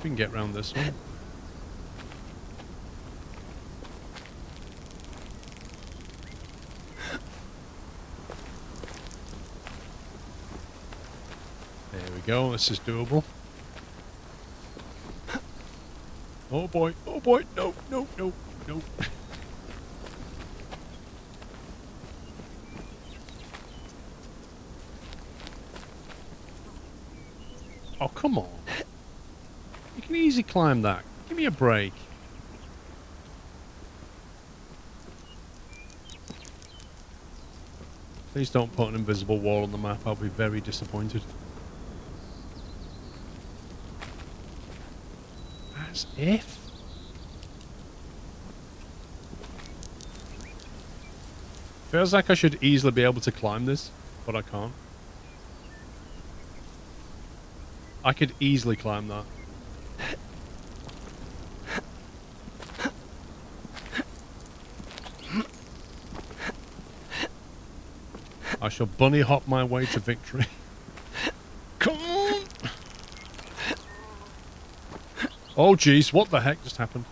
we can get around this one. There we go. This is doable. Oh boy. Oh boy. No, no, no, no. Oh, come on. You can easily climb that. Give me a break. Please don't put an invisible wall on the map. I'll be very disappointed. As if. Feels like I should easily be able to climb this, but I can't. I could easily climb that. I shall bunny hop my way to victory. Come on! Oh jeez, what the heck just happened?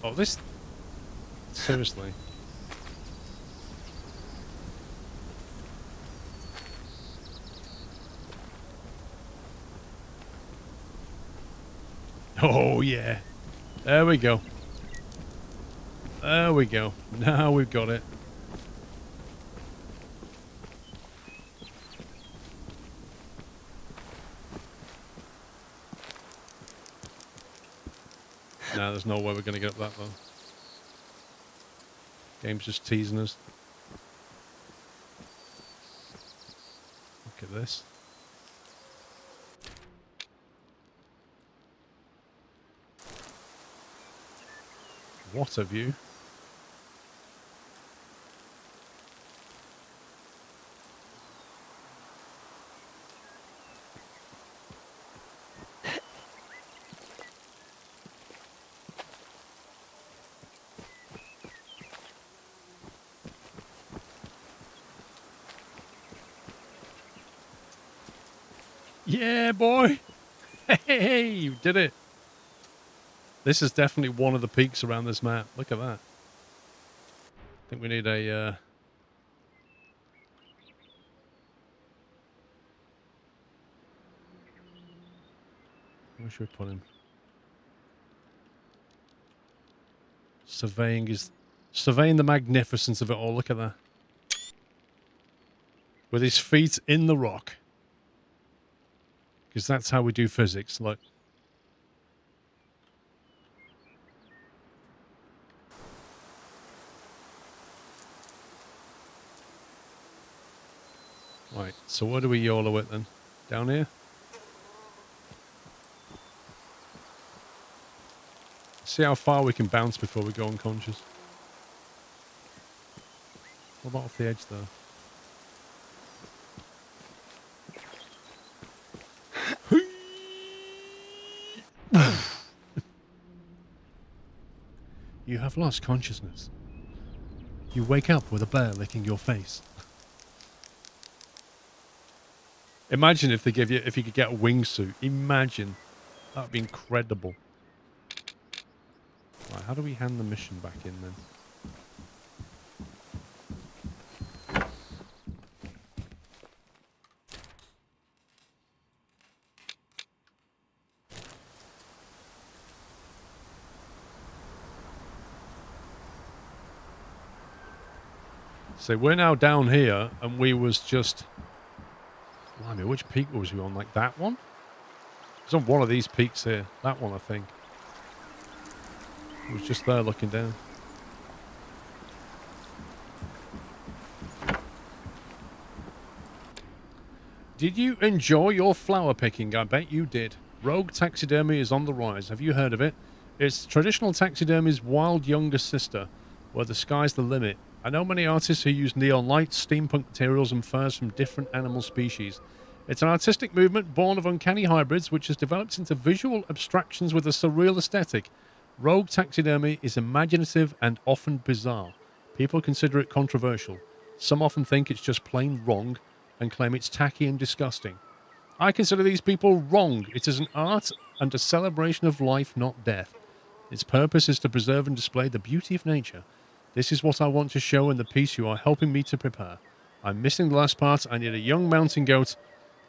Oh, this... Seriously. Oh, yeah. There we go. There we go. Now we've got it. Nah, there's no way we're going to get up that, though. Game's just teasing us. Look at this. What a view. Yeah, boy. Hey, you did it. This is definitely one of the peaks around this map. Look at that. I think we need a... Where should we put him? Surveying the magnificence of it all. Look at that. With his feet in the rock. Because that's how we do physics. Look. Right, so where do we YOLO it then? Down here? See how far we can bounce before we go unconscious. What about off the edge though? You have lost consciousness. You wake up with a bear licking your face. Imagine if they give you, if you could get a wingsuit. Imagine. That'd be incredible. Right, how do we hand the mission back in then? So we're now down here, and we was just... Blimey, which peak was we on? Like that one? It was on one of these peaks here. That one, I think. It was just there looking down. Did you enjoy your flower picking? I bet you did. Rogue taxidermy is on the rise. Have you heard of it? It's traditional taxidermy's wild younger sister, where the sky's the limit. I know many artists who use neon lights, steampunk materials, and furs from different animal species. It's an artistic movement born of uncanny hybrids, which has developed into visual abstractions with a surreal aesthetic. Rogue taxidermy is imaginative and often bizarre. People consider it controversial. Some often think it's just plain wrong and claim it's tacky and disgusting. I consider these people wrong. It is an art and a celebration of life, not death. Its purpose is to preserve and display the beauty of nature. This is what I want to show in the piece you are helping me to prepare. I'm missing the last part. I need a young mountain goat.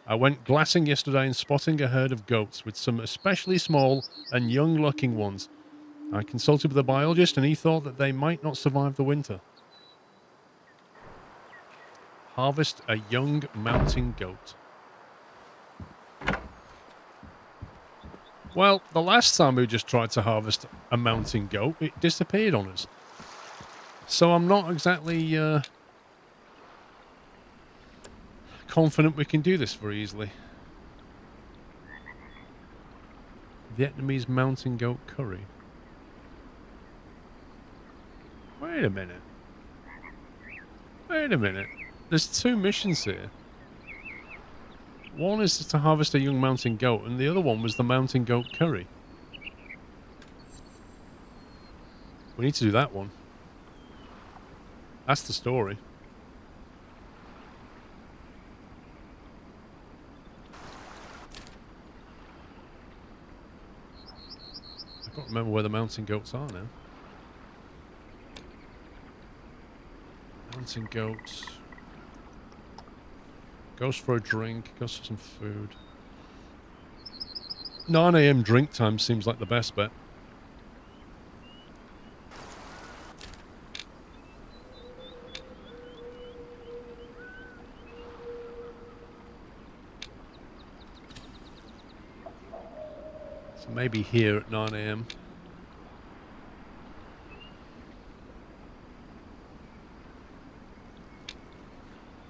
I went glassing yesterday and spotting a herd of goats with some especially small and young-looking ones. I consulted with a biologist and he thought that they might not survive the winter. Harvest a young mountain goat. Well, the last time we just tried to harvest a mountain goat, it disappeared on us. So I'm not exactly confident we can do this very easily. Vietnamese mountain goat curry. Wait a minute. Wait a minute. There's 2 missions here. One is to harvest a young mountain goat, and the other one was the mountain goat curry. We need to do that one. That's the story. I can't remember where the mountain goats are now. Mountain goats. Goes for a drink, goes for some food. 9 AM drink time seems like the best bet. So maybe here at 9 AM.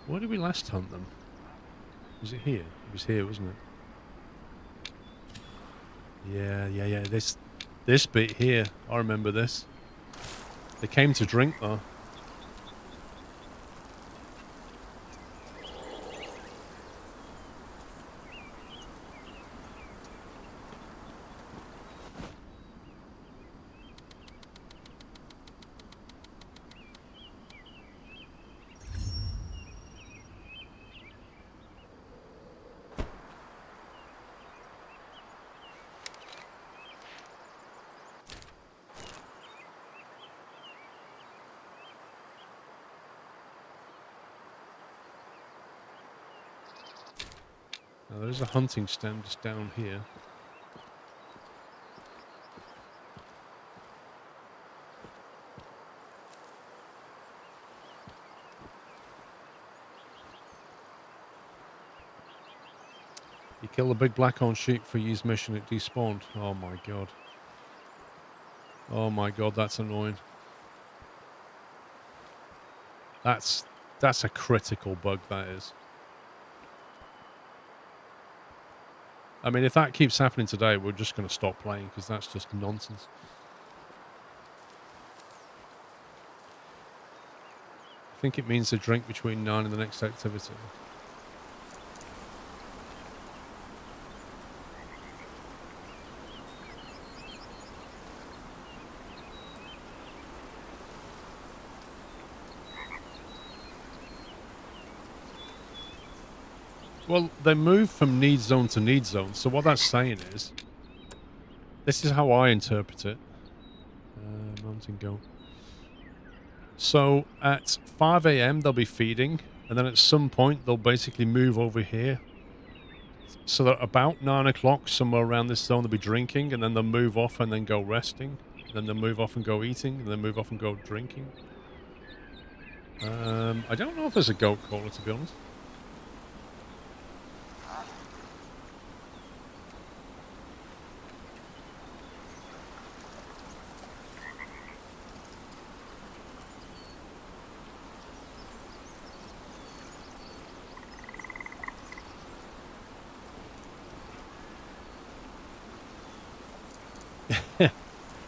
Where did we last hunt them? Was it here? It was here, wasn't it? Yeah. This bit here. I remember this. They came to drink though. Now, there's a hunting stand just down here. You kill the big blackhorn sheep for use mission, it despawned. Oh my god. Oh my god, that's annoying. That's a critical bug, that is. I mean, if that keeps happening today, we're just going to stop playing because that's just nonsense. I think it means to drink between 9 and the next activity. Well, they move from need zone to need zone. So what that's saying is, this is how I interpret it. Mountain goat. So at 5 AM they'll be feeding, and then at some point they'll basically move over here. So that about 9 o'clock, somewhere around this zone, they'll be drinking, and then they'll move off and then go resting. Then they'll move off and go eating, and then move off and go drinking. I don't know if there's a goat caller, to be honest.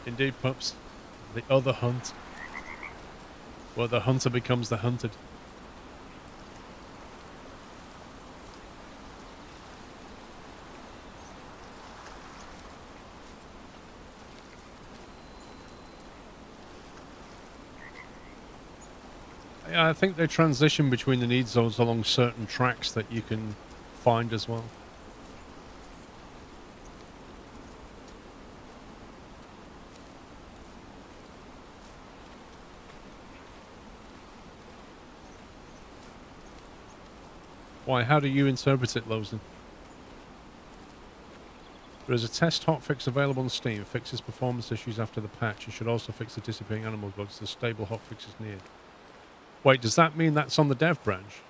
Indeed, pups. The other hunt. Where the hunter becomes the hunted. Yeah, I think they transition between the need zones along certain tracks that you can find as well. Why? How do you interpret it, Lozen? There is a test hotfix available on Steam. Fixes performance issues after the patch. It should also fix the disappearing animal bugs. The stable hotfix is near. Wait, does that mean that's on the dev branch?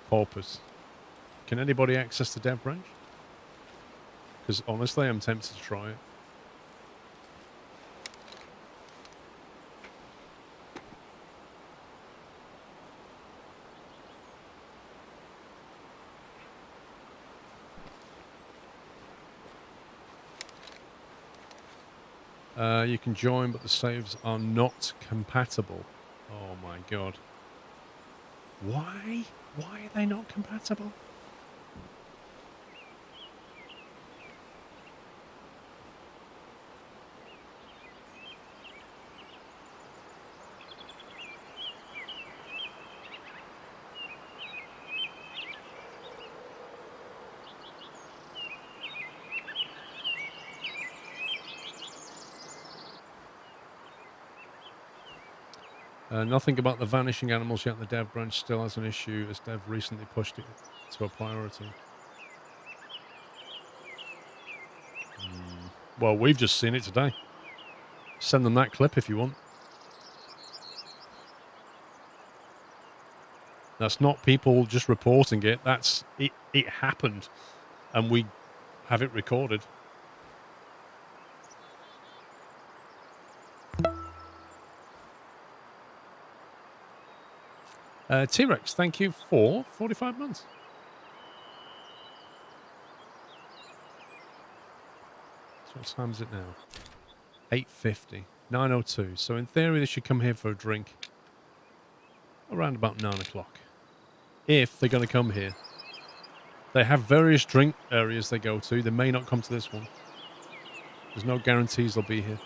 Porpoise. Can anybody access the dev branch? Because honestly, I'm tempted to try it. You can join, but the saves are not compatible. Oh my god. Why? Why are they not compatible? Nothing about the vanishing animals yet. The dev branch still has an issue as dev recently pushed it to a priority. Well, we've just seen it today. Send them that clip if you want. That's not people just reporting it. That's it. It happened, and we have it recorded. T-Rex, thank you for 45 months. So what time is it now? 8:50. 9:02. So in theory, they should come here for a drink around about 9 o'clock. If they're going to come here. They have various drink areas they go to. They may not come to this one. There's no guarantees they'll be here.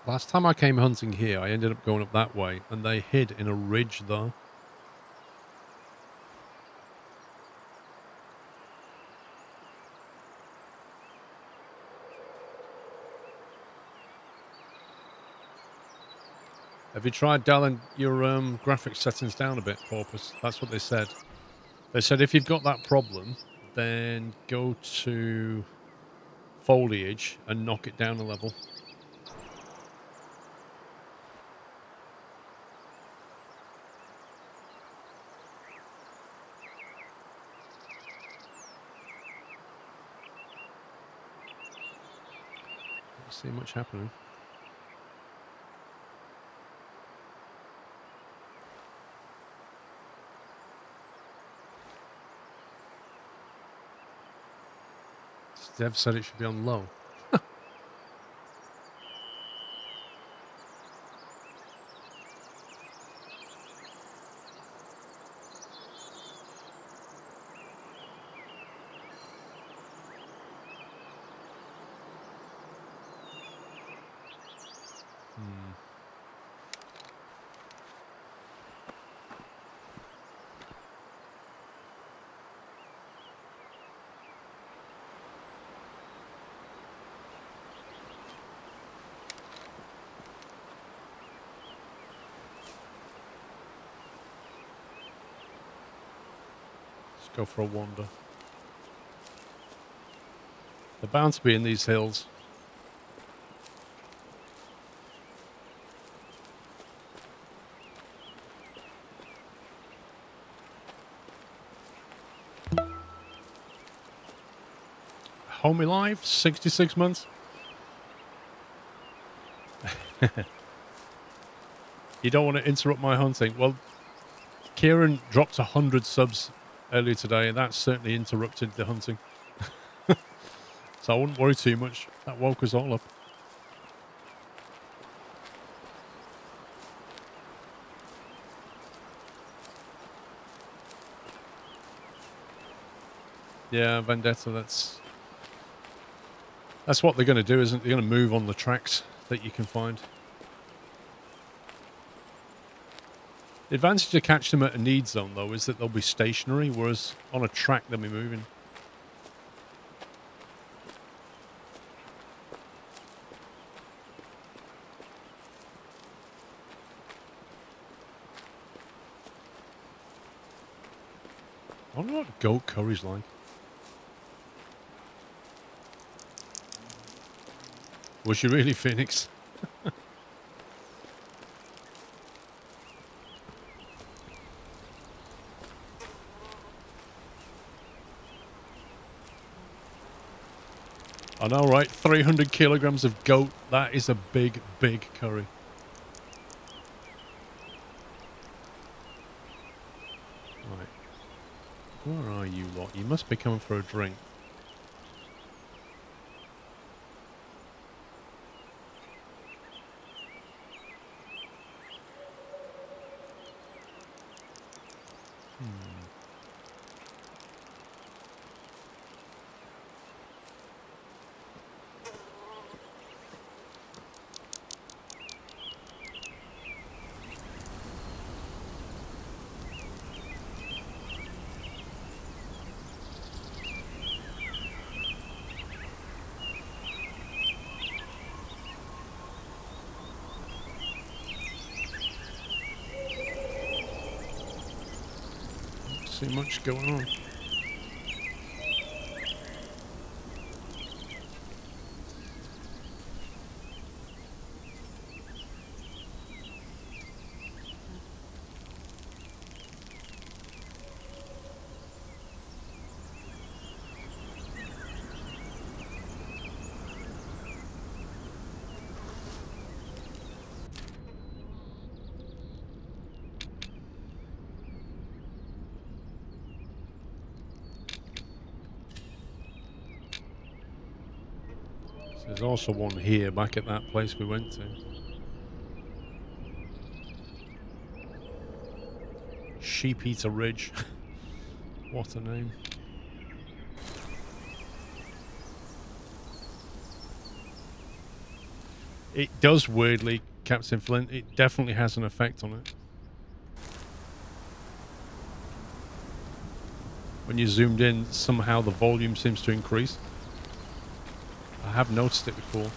Last time I came hunting here, I ended up going up that way, and they hid in a ridge though. Have you tried dialing your graphics settings down a bit, Porpoise? That's what they said. They said if you've got that problem, then go to foliage and knock it down a level. Don't see much happening. Dev said it should be on low. Go for a wander. They're bound to be in these hills. Homie live, 66 months. You don't want to interrupt my hunting. Well, Kieran dropped 100 subs earlier today, and that certainly interrupted the hunting. So I wouldn't worry too much. That woke us all up. Yeah, Vendetta, that's what they're going to do, isn't it? They're going to move on the tracks that you can find. The advantage to catch them at a need zone, though, is that they'll be stationary, whereas on a track they'll be moving. I wonder what goat curry's like. Was she really, Phoenix? I know, right? 300 kilograms of goat. That is a big, big curry. Right. Where are you lot? You must be coming for a drink. See much going on. There's also one here back at that place we went to. Sheep Eater Ridge. What a name. It does weirdly, Captain Flint. It definitely has an effect on it. When you zoomed in, somehow the volume seems to increase. I have noticed it before.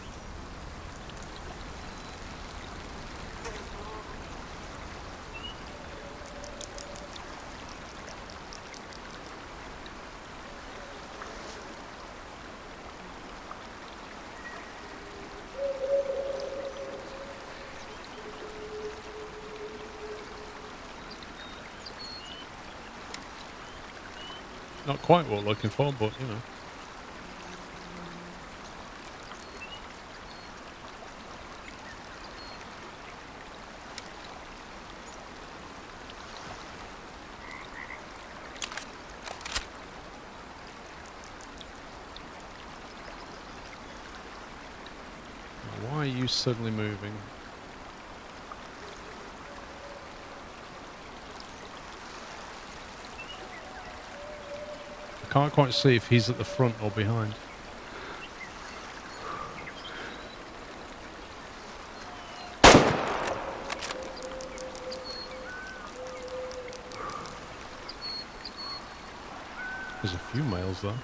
Not quite what we're looking for, but you know. Why are you suddenly moving? I can't quite see if he's at the front or behind. There's a few males though.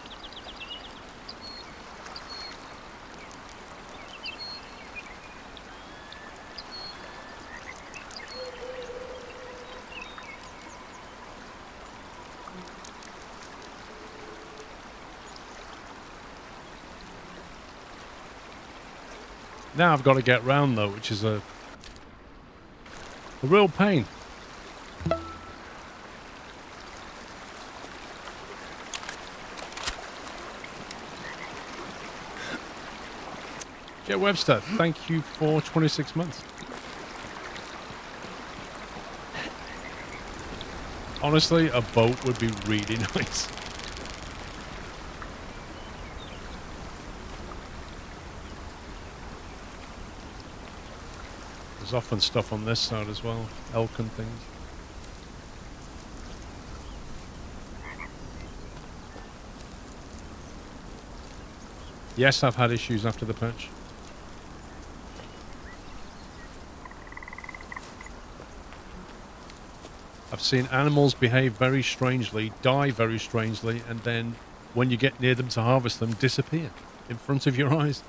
Now I've got to get round though, which is a real pain. Jet Webster, thank you for 26 months. Honestly, a boat would be really nice. There's often stuff on this side as well. Elk and things. Yes, I've had issues after the patch. I've seen animals behave very strangely, die very strangely, and then when you get near them to harvest them, disappear in front of your eyes.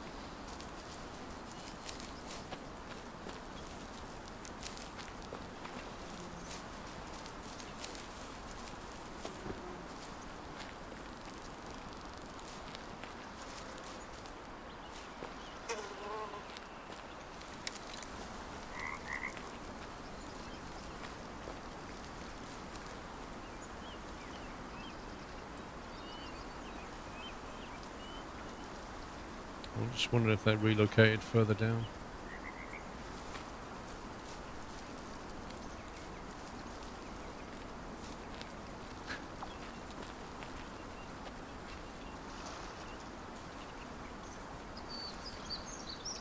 I'm just wondering if they're relocated further down.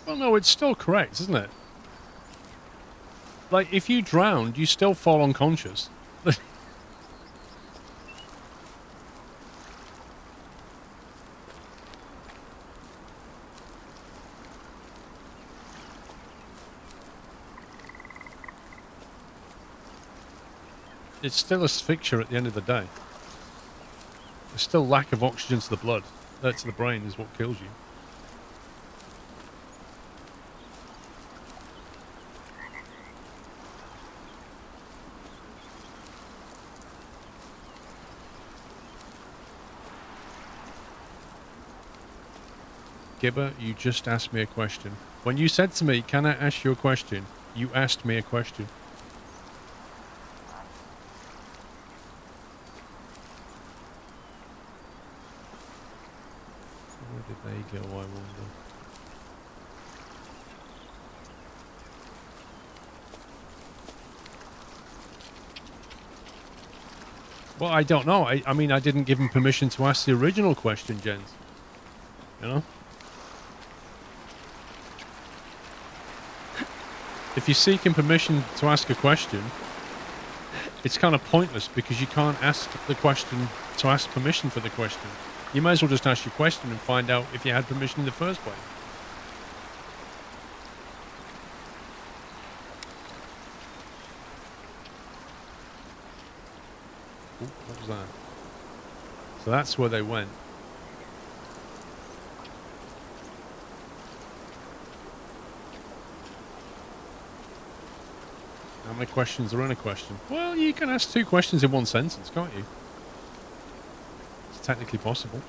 Well, no, it's still correct, isn't it? Like, if you drowned, you still fall unconscious. It's still asphyxia at the end of the day. There's still lack of oxygen to the blood. To the brain is what kills you. Gibber, you just asked me a question. When you said to me, can I ask you a question? You asked me a question. Where did they go, I wonder? Well, I don't know. I mean, I didn't give him permission to ask the original question, gents. You know? If you're seeking permission to ask a question, it's kind of pointless because you can't ask the question to ask permission for the question. You might as well just ask your question and find out if you had permission in the first place. Ooh, what was that? So that's where they went. How many questions are in a question? Well, you can ask 2 questions in one sentence, can't you? It's technically possible.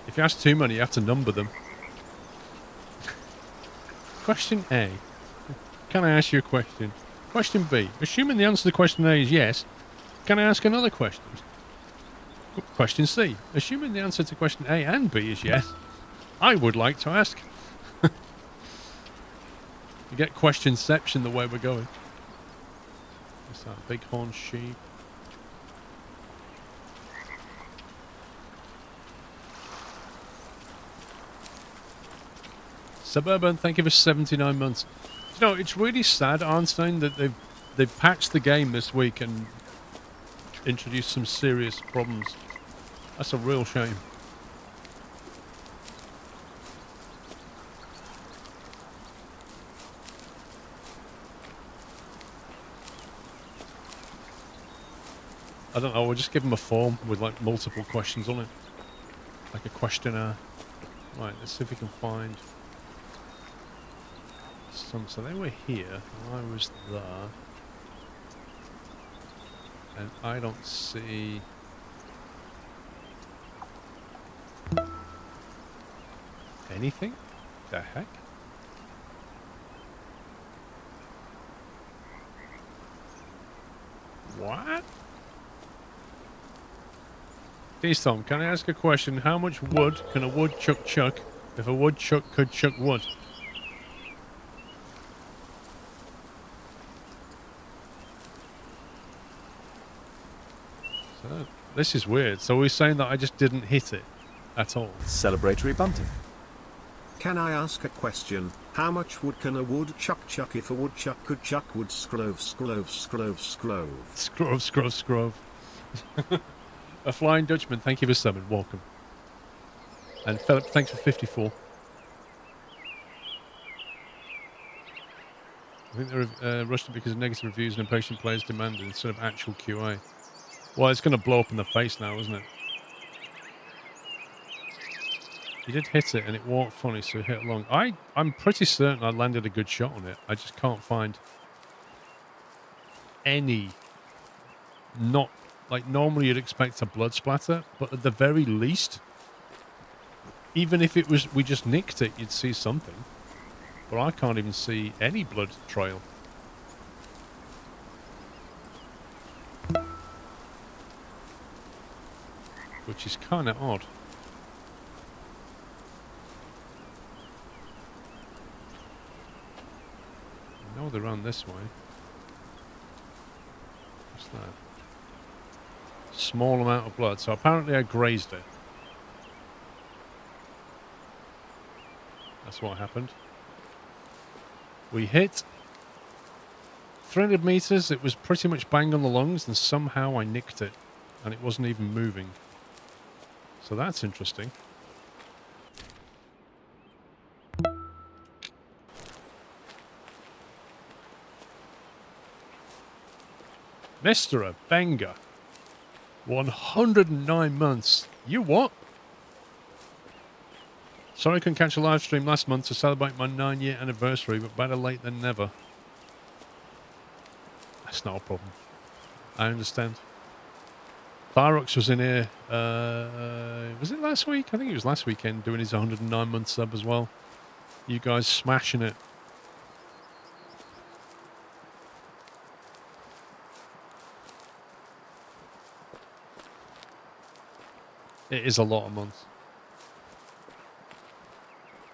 If you ask too many, you have to number them. Question A. Can I ask you a question? Question B. Assuming the answer to question A is yes, can I ask another question? Question C. Assuming the answer to question A and B is yes, I would like to ask. You get questionception the way we're going. What's that? Bighorn sheep. Suburban, thank you for 79 months. You know, it's really sad, Arnstein, that they've patched the game this week and introduced some serious problems. That's a real shame. I don't know, we'll just give them a form with like multiple questions on it. Like a questionnaire. Right, let's see if we can find some. So they were here, and I was there. And I don't see anything? The heck? What? T-Storm, can I ask a question? How much wood can a woodchuck chuck if a woodchuck could chuck wood? So, this is weird. So we're saying that I just didn't hit it. at all. Celebratory bunting. Can I ask a question? How much wood can a woodchuck chuck if a woodchuck could chuck wood? Scrove, scrove, scrove, scrove. Scrove, scrove, scrove. A Flying Dutchman, thank you for summon. Welcome. And Philip, thanks for 54. I think they're rushed it because of negative reviews and impatient players demanded instead of actual QA. Well, it's going to blow up in the face now, isn't it? You did hit it and it walked funny, so hit along. I'm pretty certain I landed a good shot on it. I just can't find any. Not like normally you'd expect a blood splatter, but at the very least, even if it was we just nicked it, you'd see something. But I can't even see any blood trail. Which is kind of odd. I know they're around this way. What's that? Small amount of blood. So apparently I grazed it. That's what happened. We hit 300 meters. It was pretty much bang on the lungs, and somehow I nicked it, and it wasn't even moving. So that's interesting. Mr. Abenga. 109 months. You what? Sorry I couldn't catch a live stream last month to celebrate my 9-year anniversary, but better late than never. That's not a problem. I understand. Thyrox was in here, was it last week? I think it was last weekend, doing his 109-month sub as well. You guys smashing it. It is a lot of months.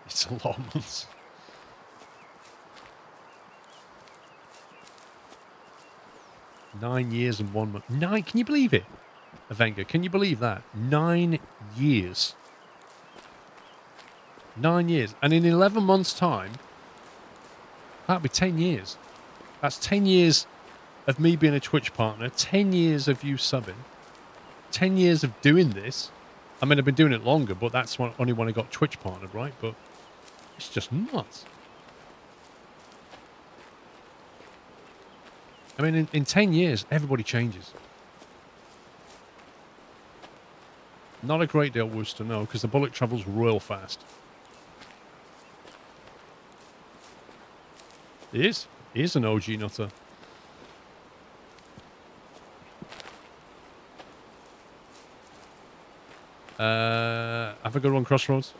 It's a lot of months. Nine years and 1 month. Nine, can you believe it? Avenga, can you believe that? 9 years. 9 years. And in 11 months' time, that'd be 10 years. That's 10 years of me being a Twitch partner, 10 years of you subbing, 10 years of doing this. I mean, I've been doing it longer, but that's only when I got Twitch partnered, right? But it's just nuts. I mean, in 10 years, everybody changes. Not a great deal, Worcester, no, because the bullet travels real fast. He is. He is an OG nutter. Have a good one, Crossroads.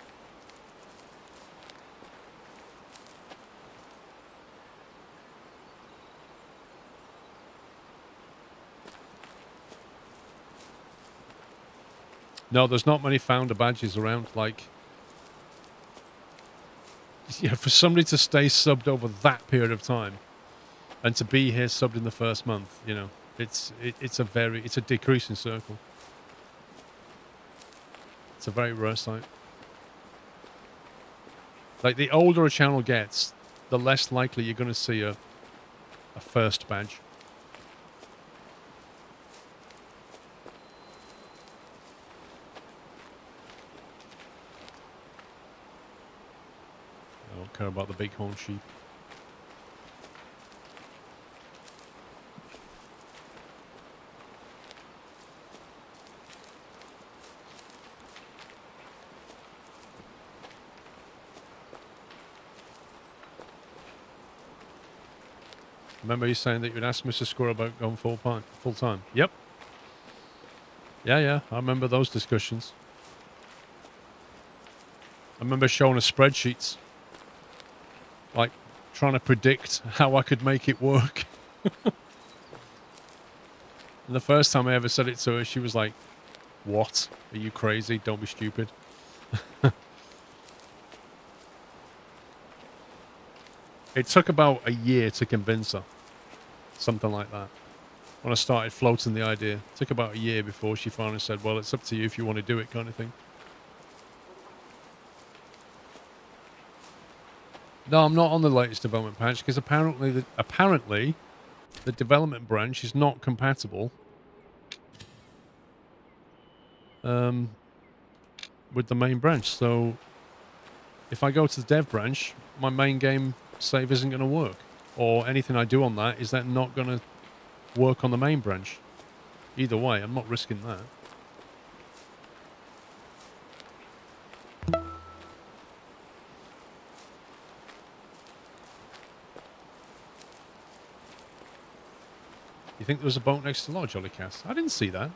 No, there's not many founder badges around. Like, yeah, for somebody to stay subbed over that period of time and to be here subbed in the first month, you know, it's a decreasing circle. It's a very rare sight. Like, the older a channel gets, the less likely you're going to see a first badge. I don't care about the bighorn sheep. Remember you saying that you'd ask Mr. Squirrel about going full time? Yep. Yeah, I remember those discussions. I remember showing us spreadsheets. Like, trying to predict how I could make it work. And the first time I ever said it to her, she was like, "What? Are you crazy? Don't be stupid." It took about a year to convince her. Something like that. When I started floating the idea. It took about a year before she finally said, "Well, it's up to you if you want to do it," kind of thing. No, I'm not on the latest development patch because apparently the development branch is not compatible with the main branch. So if I go to the dev branch, my main game save isn't going to work, or anything I do on that is that not going to work on the main branch. Either way, I'm not risking that. You think there was a boat next to Lodge, Jollycast? I didn't see that.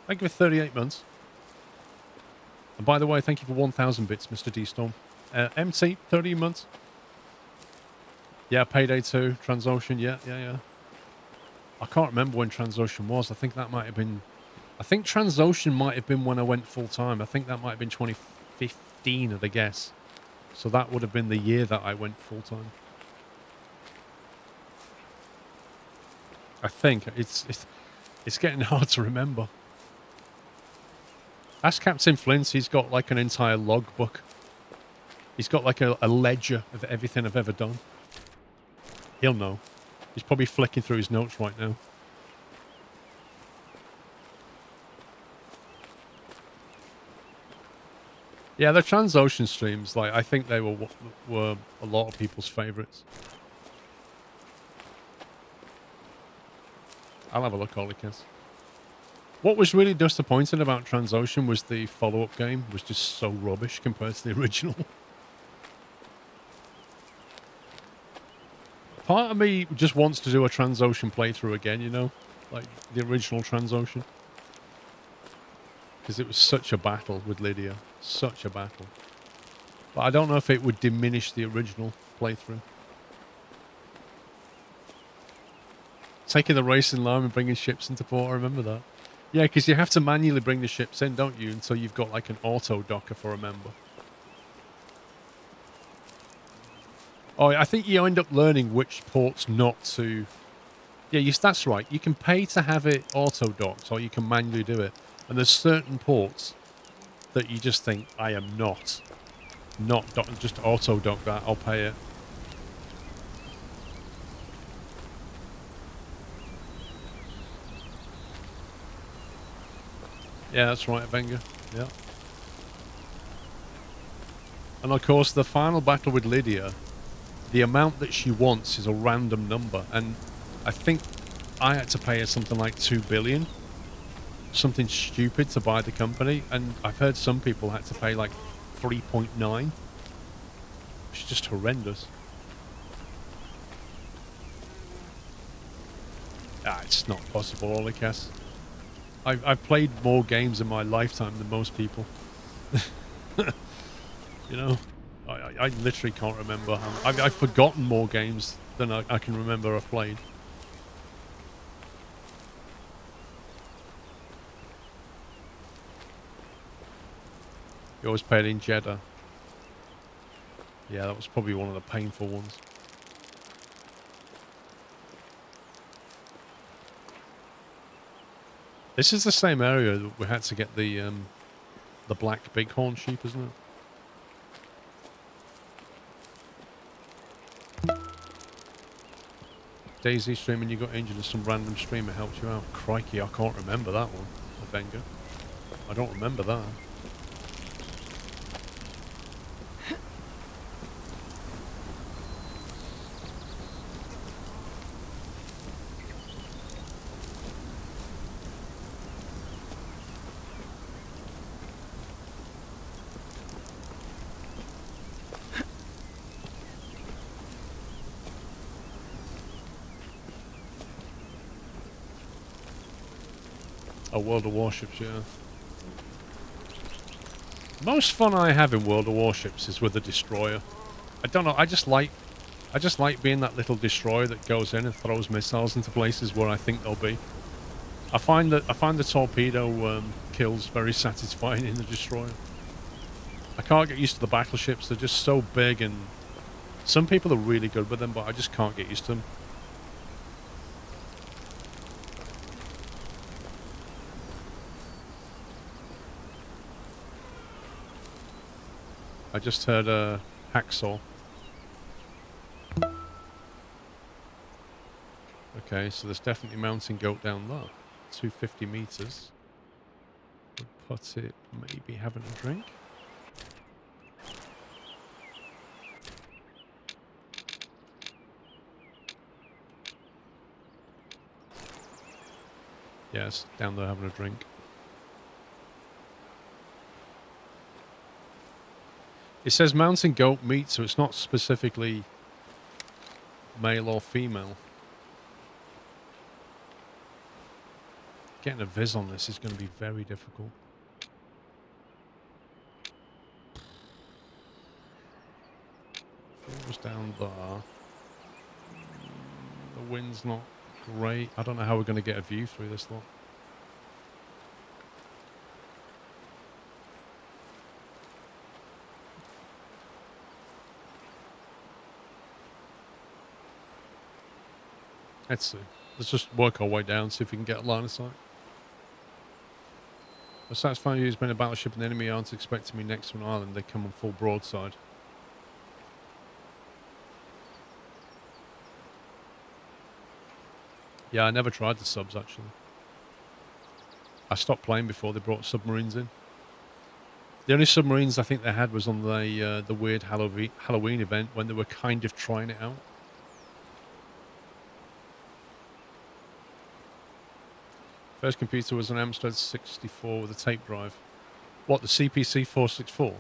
Thank you for 38 months. And by the way, thank you for 1,000 bits, Mr. D-Storm. MT, 30 months. Yeah, Payday 2, Transocean, yeah. I can't remember when Transocean was. I think that might have been... I think Transocean might have been when I went full-time. I think that might have been 2015, I'd guess. So that would have been the year that I went full-time. I think. It's getting hard to remember. Ask Captain Flint. He's got like an entire logbook. He's got like a ledger of everything I've ever done. He'll know. He's probably flicking through his notes right now. Yeah, the Transocean streams, like, I think they were a lot of people's favourites. I'll have a look, Olicus. What was really disappointing about Transocean was the follow-up game was just so rubbish compared to the original. Part of me just wants to do a Transocean playthrough again, you know? Like the original Transocean. Because it was such a battle with Lydia. Such a battle. But I don't know if it would diminish the original playthrough. Taking the racing line and bringing ships into port, I remember that. Yeah, because you have to manually bring the ships in, don't you? Until you've got like an auto docker for a member. Oh, I think you end up learning which ports not to... Yeah, yes, that's right. You can pay to have it auto-docked, or you can manually do it. And there's certain ports that you just think, I am not just auto-dock that, I'll pay it. Yeah, that's right, Avenger. Yeah. And of course, the final battle with Lydia, the amount that she wants is a random number. And I think I had to pay her something like 2 billion. Something stupid to buy the company. And I've heard some people had to pay like 3.9. It's just horrendous. Ah, it's not possible, Olicas. I've played more games in my lifetime than most people. You know, I literally can't remember how... I've forgotten more games than I can remember I've played. You always paid in Jeddah. Yeah, that was probably one of the painful ones. This is the same area that we had to get the black bighorn sheep, isn't it? Daisy streaming, you got injured and some random streamer helped you out. Crikey, I can't remember that one, Avenger. I don't remember that. Oh, World of Warships, yeah. Most fun I have in World of Warships is with a destroyer. I don't know, I just like being that little destroyer that goes in and throws missiles into places where I think they'll be. I find the torpedo kills very satisfying in the destroyer. I can't get used to the battleships, they're just so big, and some people are really good with them, but I just can't get used to them. I just heard a hacksaw. Okay, so there's definitely mountain goat down there. 250 meters. Would put it maybe having a drink. Yes, down there having a drink. It says mountain goat meat, so it's not specifically male or female. Getting a viz on this is going to be very difficult. If it was down there, the wind's not great. I don't know how we're going to get a view through this lot. Let's see. Let's just work our way down, see if we can get a line of sight. A satisfying you has been a battleship and the enemy aren't expecting me next to an island. They come on full broadside. Yeah, I never tried the subs, actually. I stopped playing before they brought submarines in. The only submarines I think they had was on the weird Halloween event when they were kind of trying it out. First computer was an Amstrad 64 with a tape drive. What, the CPC 464?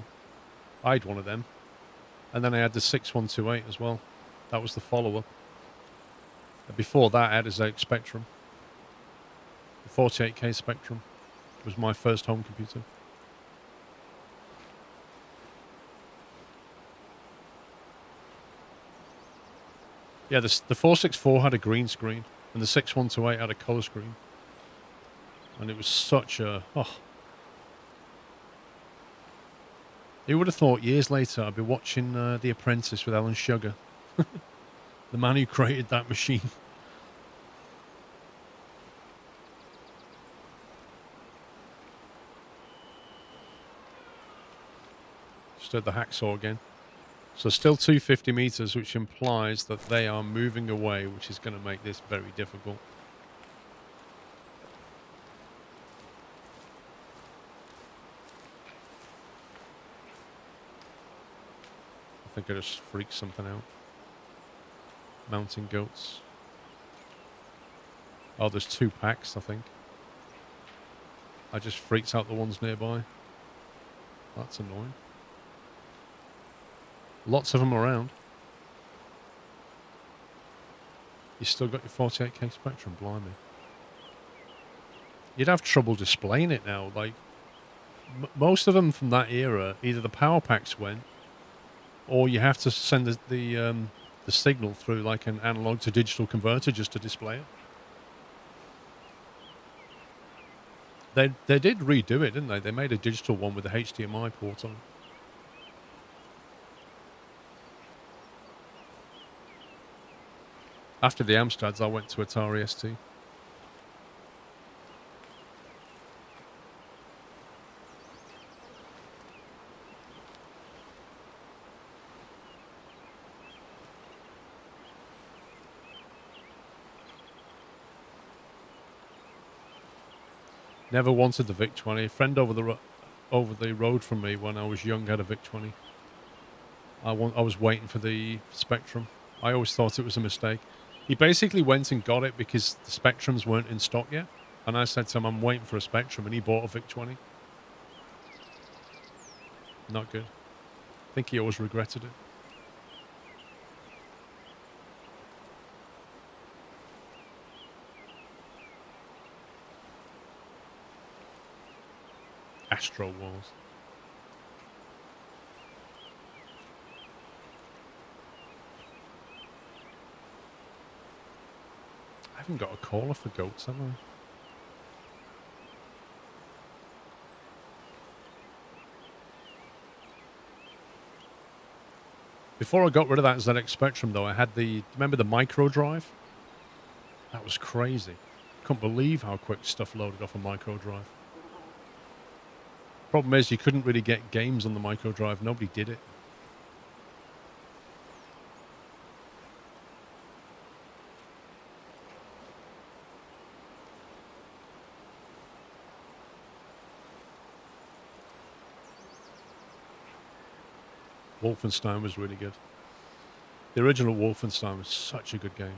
I had one of them. And then I had the 6128 as well. That was the follow-up. Before that, I had a ZX Spectrum. The 48K Spectrum was my first home computer. Yeah, the 464 had a green screen, and the 6128 had a colour screen. And it was such a... Oh. Who would have thought years later I'd be watching The Apprentice with Alan Sugar? The man who created that machine. Just heard the hacksaw again. So still 250 meters, which implies that they are moving away, which is going to make this very difficult. I think I just freaked something out. Mountain goats. Oh, there's 2 packs, I think. I just freaked out the ones nearby. That's annoying. Lots of them around. You still got your 48K Spectrum, blimey. You'd have trouble displaying it now. Like, most of them from that era, either the power packs went, or you have to send the signal through like an analog to digital converter just to display it. They did redo it, didn't they? They made a digital one with a HDMI port on it. After the Amstrads, I went to Atari ST. Never wanted the VIC-20. A friend over the road from me when I was young had a VIC-20. I was waiting for the Spectrum. I always thought it was a mistake. He basically went and got it because the Spectrums weren't in stock yet. And I said to him, I'm waiting for a Spectrum, and he bought a VIC-20. Not good. I think he always regretted it. Astro Wars. I haven't got a caller for goats, have I? Before I got rid of that ZX Spectrum, though, I had remember the micro drive? That was crazy. Couldn't believe how quick stuff loaded off a micro drive. Problem is, you couldn't really get games on the micro drive. Nobody did it. Wolfenstein was really good. The original Wolfenstein was such a good game.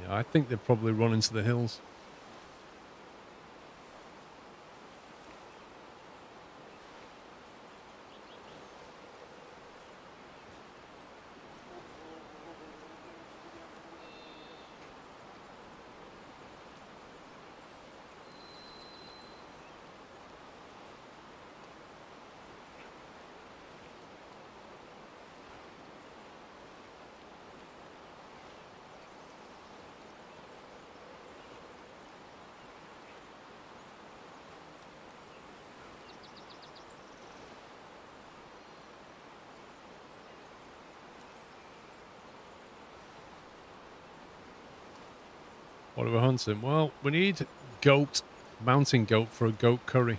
Yeah, I think they'd probably run into the hills. What are we hunting? Well, we need goat, mountain goat for a goat curry.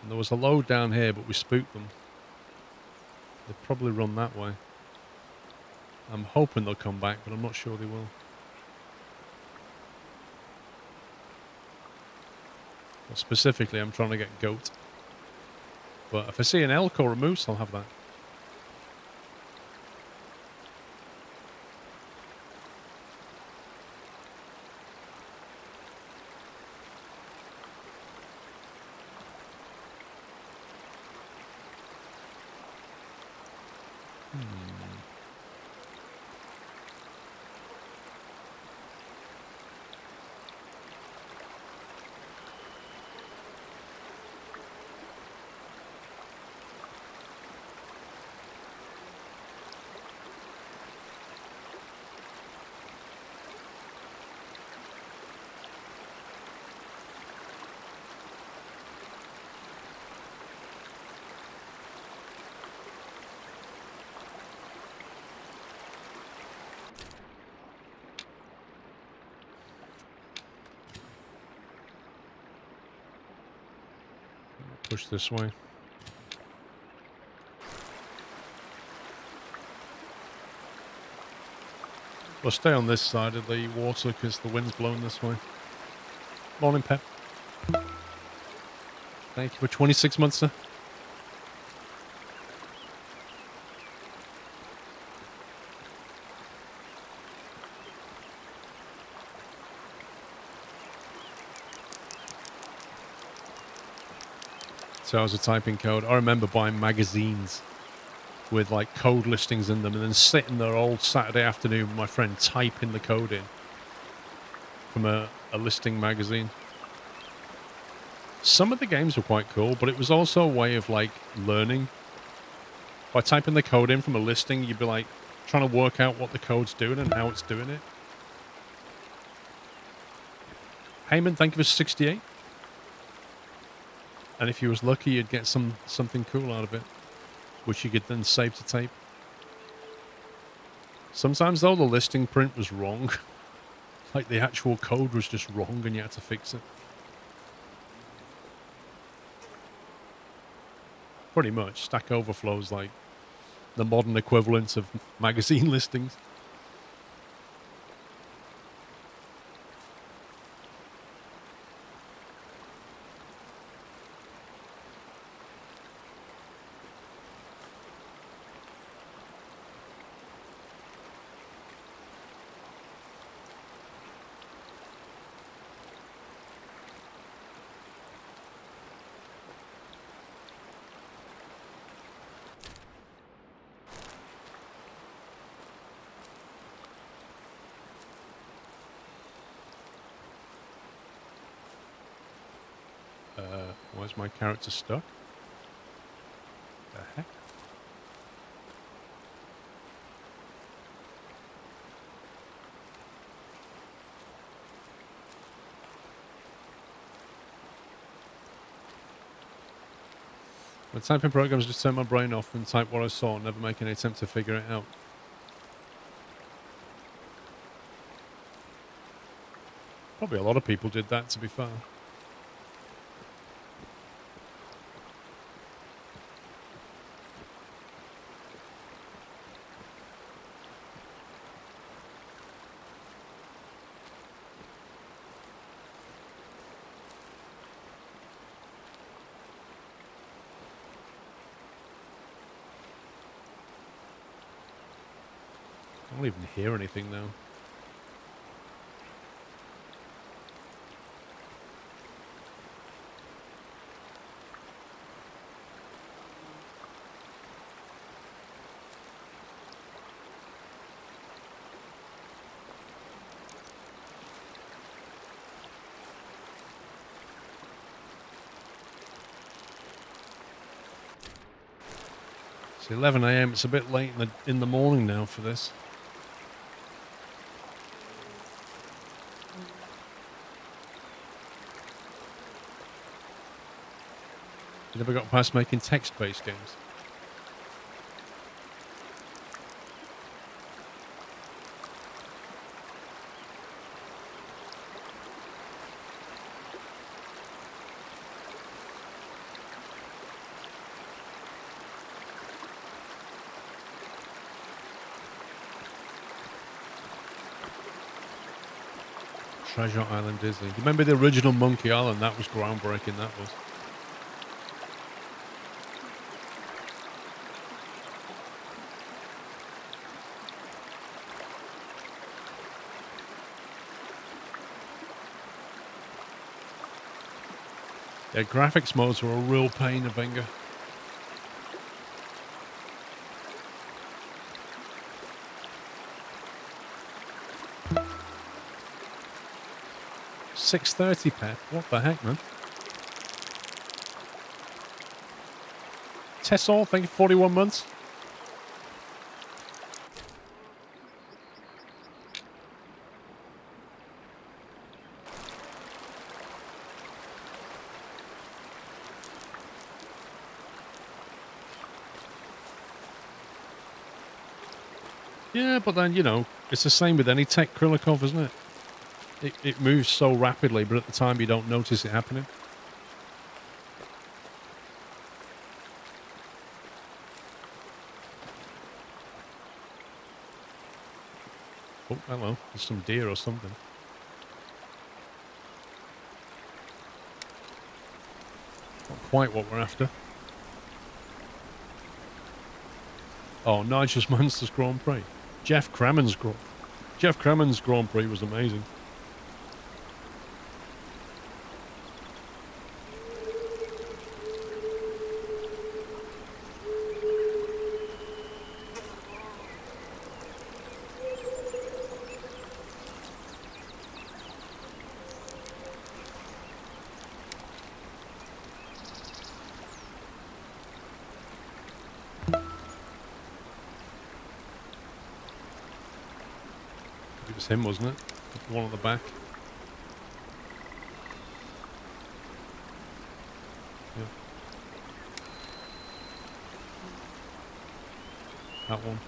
And there was a load down here, but we spooked them. They'll probably run that way. I'm hoping they'll come back, but I'm not sure they will. Well, specifically, I'm trying to get goat. But if I see an elk or a moose, I'll have that. Push this way. We'll stay on this side of the water because the wind's blowing this way. Morning, Pep. Thank you for 26 months, sir. So I was typing code. I remember buying magazines with like code listings in them and then sitting there all Saturday afternoon with my friend typing the code in from a listing magazine. Some of the games were quite cool, but it was also a way of like learning. By typing the code in from a listing, you'd be like trying to work out what the code's doing and how it's doing it. Heyman, thank you for 68. And if you was lucky, you'd get something cool out of it, which you could then save to tape. Sometimes, though, the listing print was wrong. Like, the actual code was just wrong and you had to fix it. Pretty much. Stack Overflow's like the modern equivalent of magazine listings. Why's my character stuck? The heck? When typing programs, just turn my brain off and type what I saw, never make any attempt to figure it out. Probably a lot of people did that, to be fair. I don't even hear anything now. It's 11 a.m. It's a bit late in the morning now for this. You never got past making text-based games. Treasure Island Disney. You remember the original Monkey Island? That was groundbreaking, that was. Yeah, graphics modes were a real pain, Avenger. $6.30, Pep. What the heck, man? Tessol, thank you for 41 months. Yeah, but then, you know, it's the same with any tech, Krilikov, isn't it? It moves so rapidly, but at the time you don't notice it happening. Oh, hello. There's some deer or something. Not quite what we're after. Oh, Nigel's Monsters Grand Prix. Jeff Crammond's Grand Prix was amazing. It was him, wasn't it? The one at the back. Yeah. That one.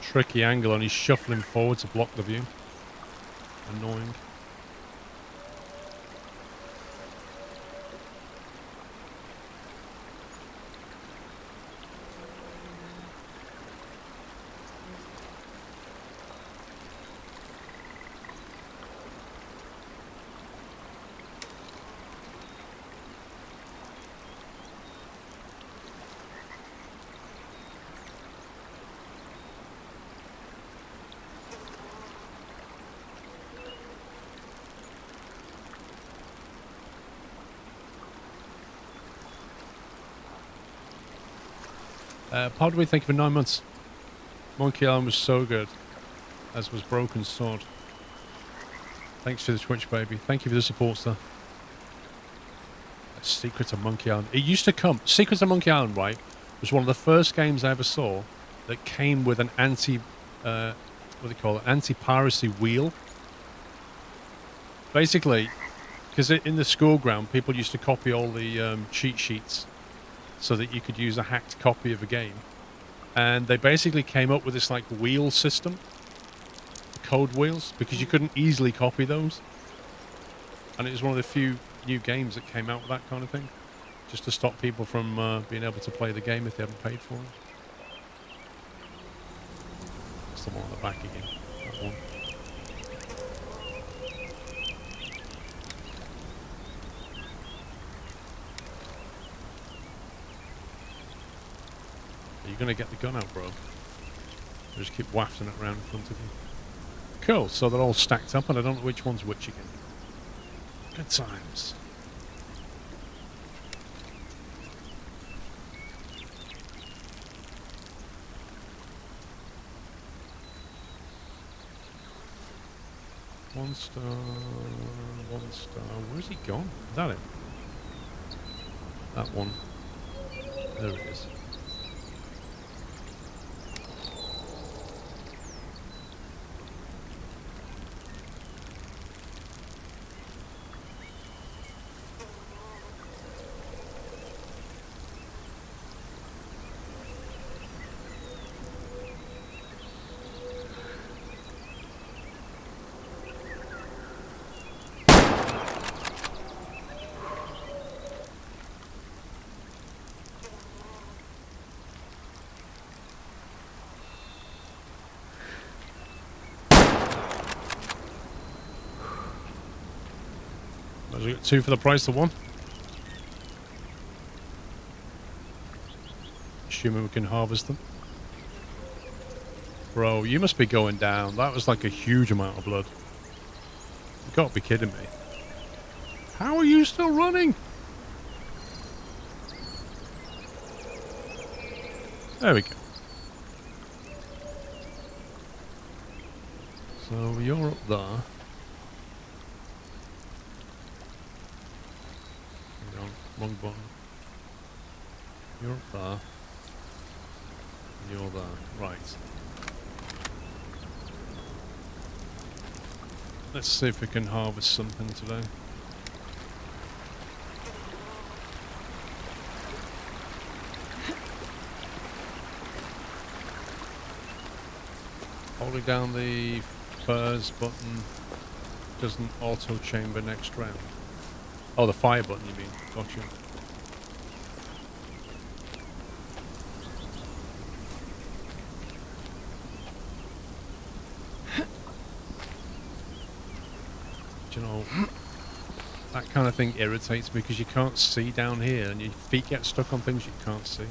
Tricky angle and he's shuffling forward to block the view. Annoying. Podway, thank you for 9 months. Monkey Island was so good, as was Broken Sword. Thanks for the Twitch, baby. Thank you for the support, sir. Secrets of Monkey Island. It used to come. Secrets of Monkey Island, right, was one of the first games I ever saw that came with an what do they call it? Anti-piracy wheel. Basically, because in the school ground, people used to copy all the cheat sheets so that you could use a hacked copy of a game. And they basically came up with this like wheel system, code wheels, because you couldn't easily copy those. And it was one of the few new games that came out with that kind of thing, just to stop people from being able to play the game if they haven't paid for it. That's the one on the back again. That one. Are you going to get the gun out, bro? Or just keep wafting it around in front of you. Cool, so they're all stacked up and I don't know which one's which again. Good times. One star, one star. Where's he gone? Is that it? That one. There it is. We got 2 for the price of 1. Assuming we can harvest them. Bro, you must be going down. That was like a huge amount of blood. You gotta be kidding me. How are you still running? There we go. So you're up there. Wrong button. You're up there. And you're there. Right. Let's see if we can harvest something today. Holding down the furs button doesn't auto chamber next round. Oh, the fire button, you mean? Gotcha. Do you know, that kind of thing irritates me because you can't see down here and your feet get stuck on things you can't see.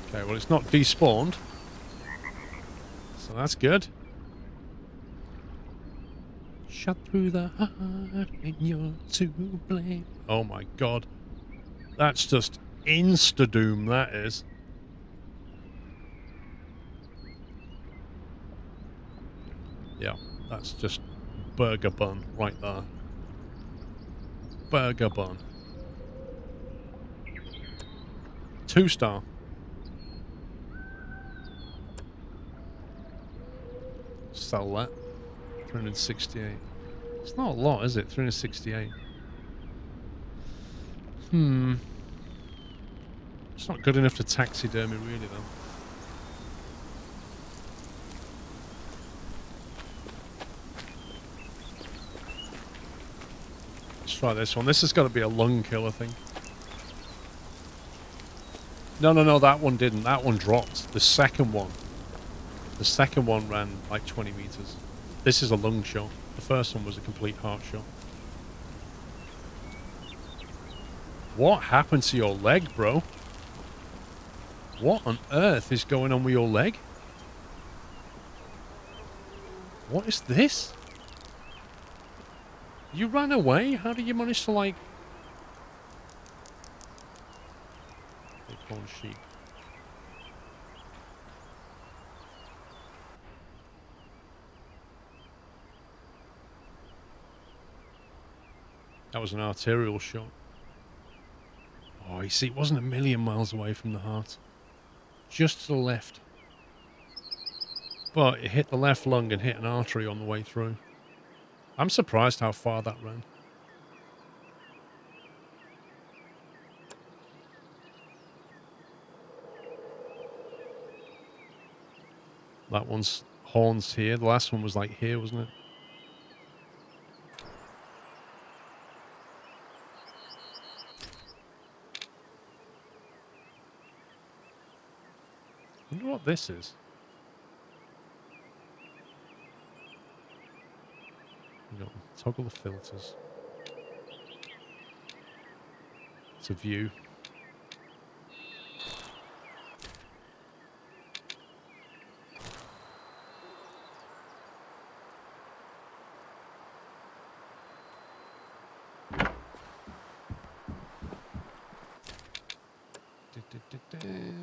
Okay, well, it's not despawned. So that's good. Shot through the heart and you're to blame. Oh my god. That's just insta-doom, that is. Yeah, that's just burger bun right there. Burger bun. 2-star. Sell that. 368. It's not a lot, is it? 368. It's not good enough to taxidermy, really, though. Let's try this one. This has got to be a lung kill, I think. No, that one didn't. That one dropped. The second one. The second one ran like 20 meters. This is a lung shot. The first one was a complete heart shot. What happened to your leg, bro? What on earth is going on with your leg? What is this? You ran away? How did you manage to, like... Acorn sheep. That was an arterial shot. Oh, you see, it wasn't a million miles away from the heart. Just to the left. But it hit the left lung and hit an artery on the way through. I'm surprised how far that ran. That one's horns here. The last one was like here, wasn't it? Wonder what this is. Hang on, toggle the filters. It's a view.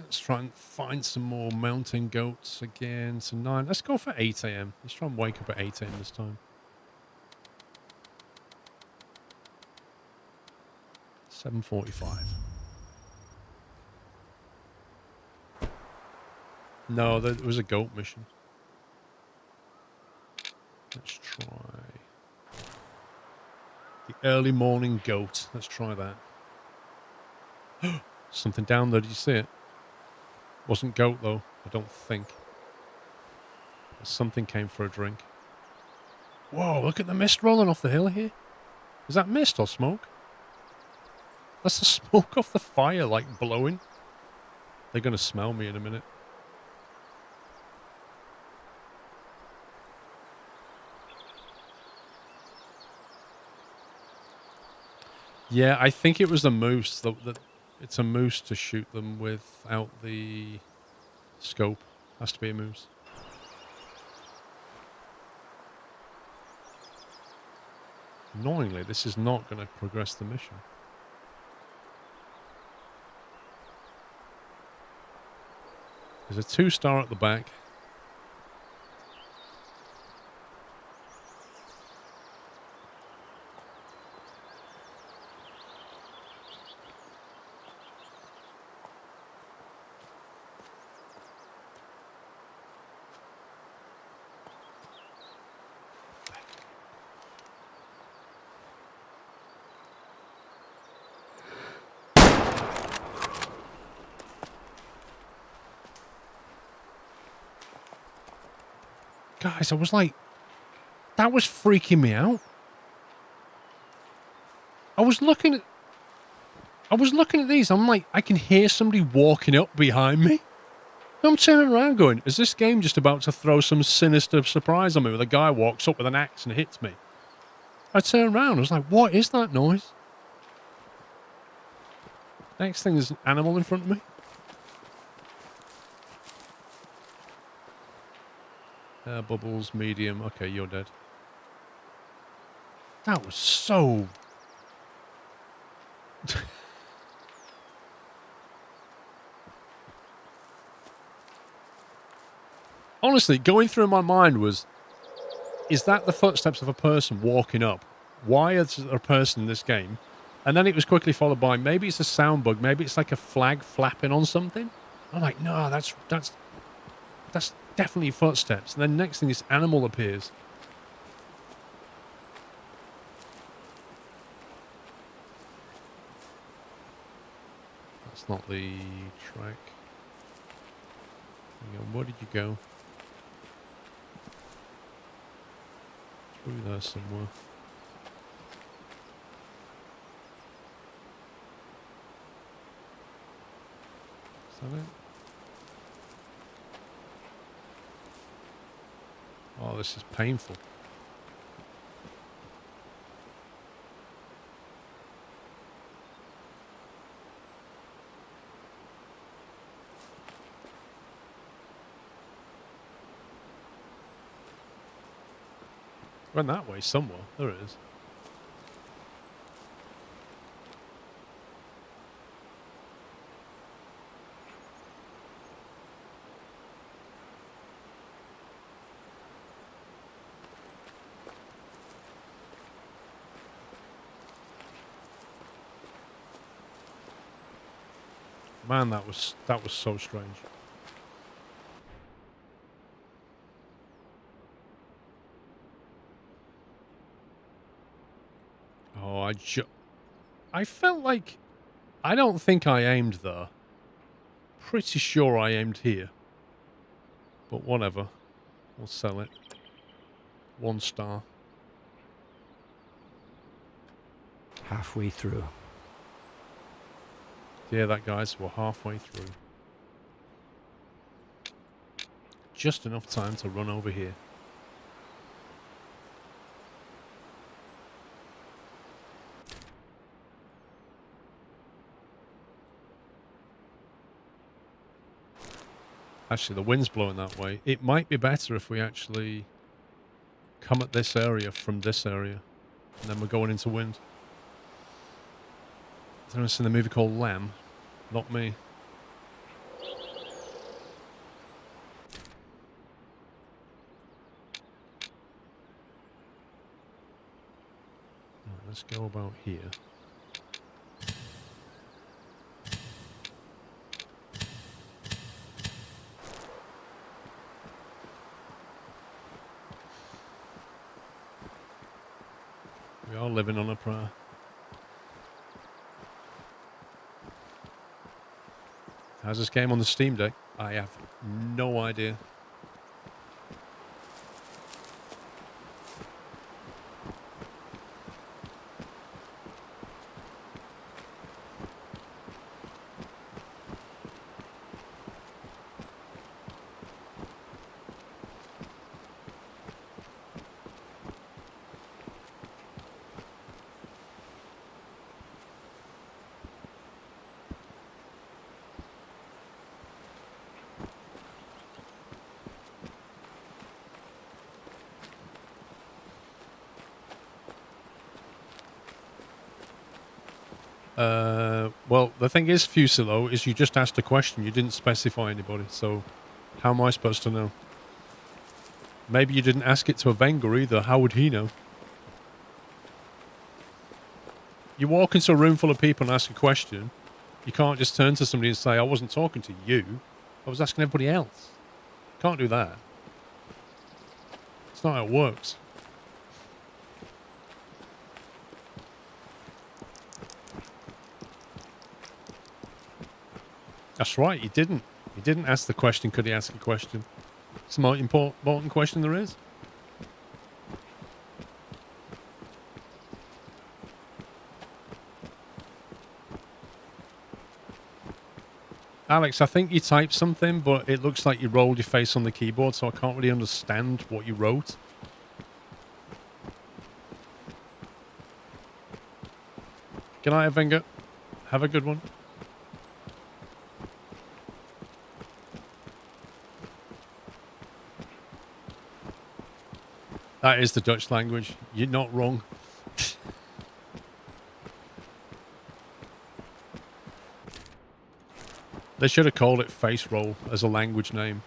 Let's try and find some more mountain goats again. So 9. Let's go for 8 a.m. Let's try and wake up at 8 a.m. this time. 7:45. No, there was a goat mission. Let's try the early morning goat. Let's try that. Something down there. Did you see it? Wasn't goat though, I don't think. Something came for a drink. Whoa, look at the mist rolling off the hill here. Is that mist or smoke? That's the smoke off the fire, like, blowing. They're going to smell me in a minute. Yeah, I think it was a moose. It's a moose to shoot them without the scope. Has to be a moose. Annoyingly, this is not going to progress the mission. There's a 2-star at the back. Guys, I was like, that was freaking me out. I was looking at these. I'm like, I can hear somebody walking up behind me. I'm turning around going, is this game just about to throw some sinister surprise on me where the guy walks up with an axe and hits me? I turned around. I was like, what is that noise? Next thing is an animal in front of me. Bubbles, medium. Okay, you're dead. That was so... Honestly, going through my mind was, is that the footsteps of a person walking up? Why is there a person in this game? And then it was quickly followed by, maybe it's a sound bug, maybe it's like a flag flapping on something. I'm like, no, that's definitely footsteps. And then next thing, this animal appears. That's not the track. Hang on, where did you go? Through there somewhere. Is that it? Oh, this is painful. Went that way somewhere. There it is. Man, that was so strange. Oh, I felt like... I don't think I aimed there. Pretty sure I aimed here. But whatever. We'll sell it. 1 star. Halfway through. Yeah, that guys, we're halfway through. just enough time to run over here. Actually, the wind's blowing that way. It might be better if we actually come at this area from this area. And then we're going into wind. Has anyone seen the movie called Lamb? Not me. Right, let's go about here. We are living on a prayer. How's this game on the Steam Deck? I have no idea. Well, the thing is, Fusilo, is you just asked a question. You didn't specify anybody, so how am I supposed to know? Maybe you didn't ask it to a Wenger either. How would he know? You walk into a room full of people and ask a question. You can't just turn to somebody and say, I wasn't talking to you. I was asking everybody else. Can't do that. It's not how it works. That's right, he didn't. He didn't ask the question, could he ask a question? It's the most important question there is. Alex, I think you typed something, but it looks like you rolled your face on the keyboard, so I can't really understand what you wrote. Good night, Wenger. Have a good one. That is the Dutch language. You're not wrong. They should have called it face roll as a language name.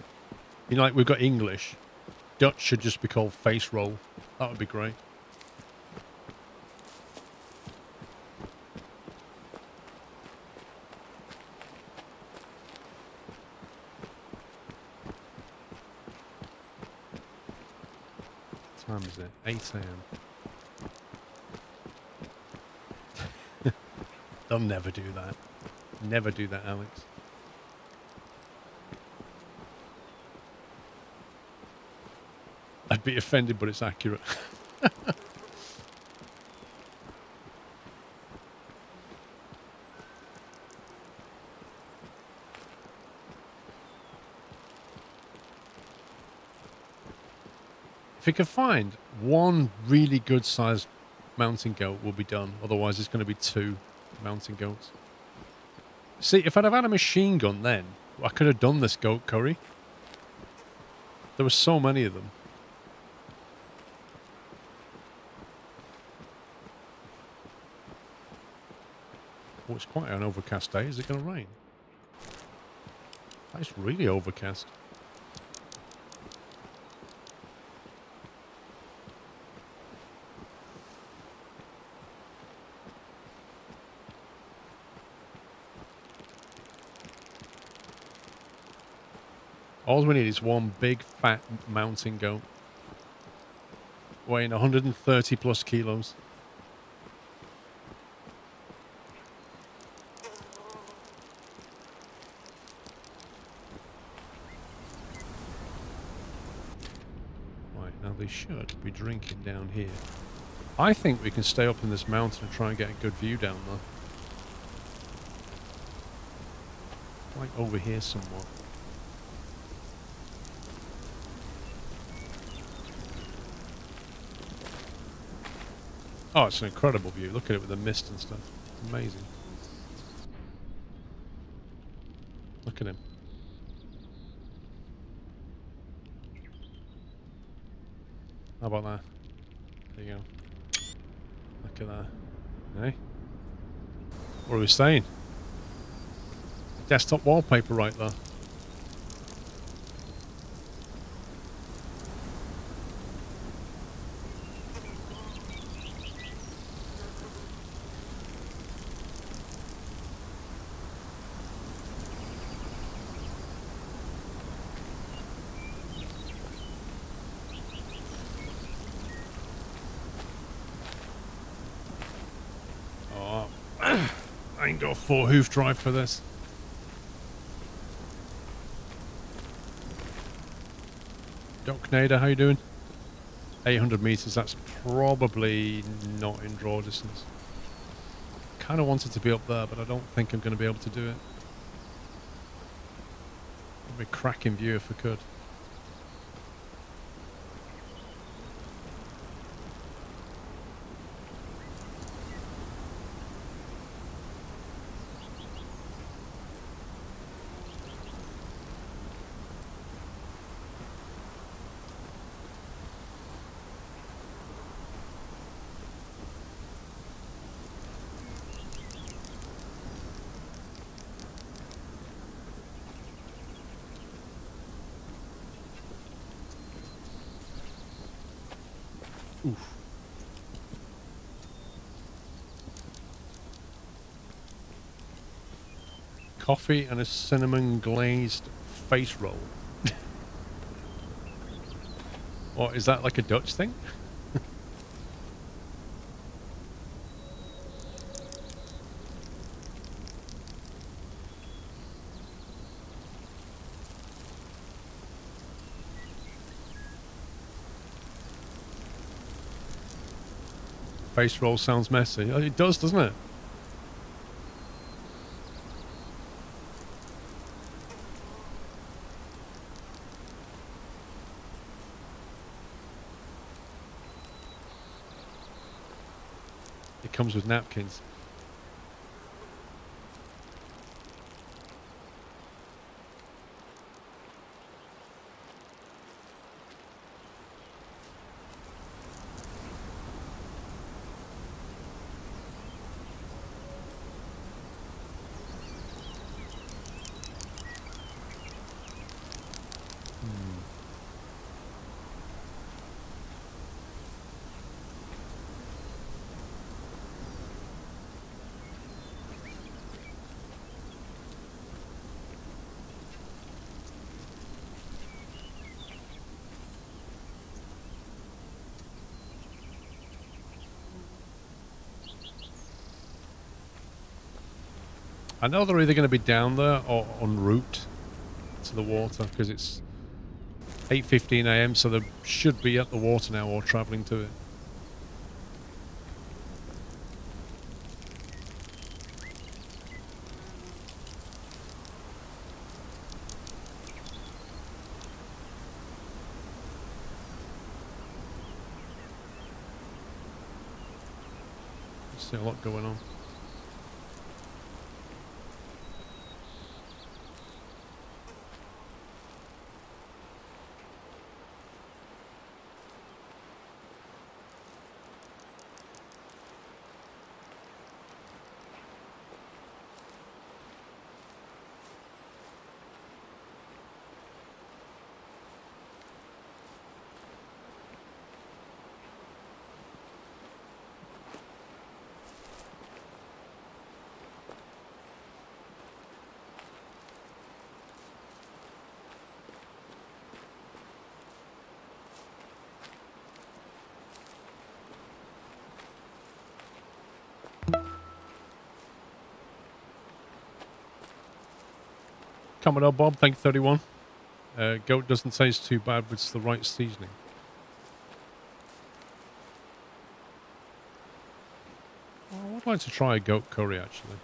You know, like we've got English. Dutch should just be called face roll. That would be great. What time is it? 8 a.m. They'll never do that. Never do that, Alex. I'd be offended, but it's accurate. If we could find one really good sized mountain goat, we'll be done. Otherwise, it's going to be 2 mountain goats. See, if I'd have had a machine gun then, I could have done this goat curry. There were so many of them. Oh, it's quite an overcast day. Is it going to rain? It's really overcast. All we need is one big fat mountain goat weighing 130 plus kilos. Right, now they should be drinking down here. I think we can stay up in this mountain and try and get a good view down there. Like over here somewhat. Oh, it's an incredible view. Look at it with the mist and stuff. Amazing. Look at him. How about that? There you go. Look at that. Hey? What are we saying? Desktop wallpaper right there. Oh, I ain't got a 4-hoof drive for this. Doc Nader, how you doing? 800 meters, that's probably not in draw distance. Kind of wanted to be up there, but I don't think I'm going to be able to do it. It'd be a cracking view if I could. Oof. Coffee and a cinnamon glazed face roll. Or is that like a Dutch thing? Face roll sounds messy. Oh, it does, doesn't it? It comes with napkins. I know they're either going to be down there or en route to the water because it's 8:15 AM, so they should be at the water now or travelling to it. See a lot going on. Commodore Bob, thank you, 31. Goat doesn't taste too bad, but it's the right seasoning. Oh, I would like to try a goat curry, actually.